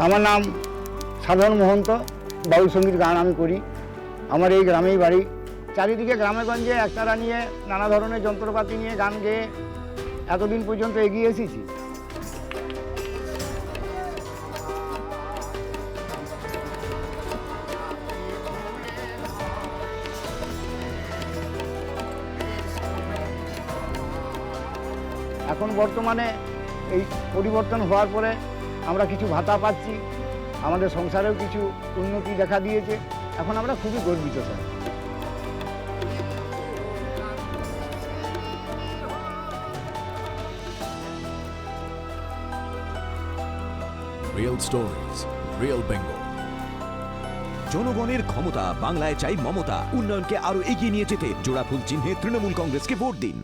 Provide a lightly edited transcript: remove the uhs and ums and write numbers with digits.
আমার নাম সাধন মহন্ত, বাউল সঙ্গীত গান আমি করি। আমার এই গ্রামেই বাড়ি। চারিদিকে গ্রামেগঞ্জে একতারা নিয়ে নানা ধরনের যন্ত্রপাতি নিয়ে গান গেয়ে এতদিন পর্যন্ত এগিয়ে এসেছি। এখন বর্তমানে এই পরিবর্তন হওয়ার পরে আমরা কিছু ভাতা পাচ্ছি, আমাদের সংসারেও কিছু উন্নতি দেখা দিয়েছে। এখন আমরা খুবই গর্বিত sir. Real stories, real Bengal. জনগণের ক্ষমতা, বাংলায় চাই মমতা। উন্নয়নকে আরো এগিয়ে নিয়ে যেতে জোড়াফুল চিহ্নে তৃণমূল কংগ্রেসকে ভোট দিন।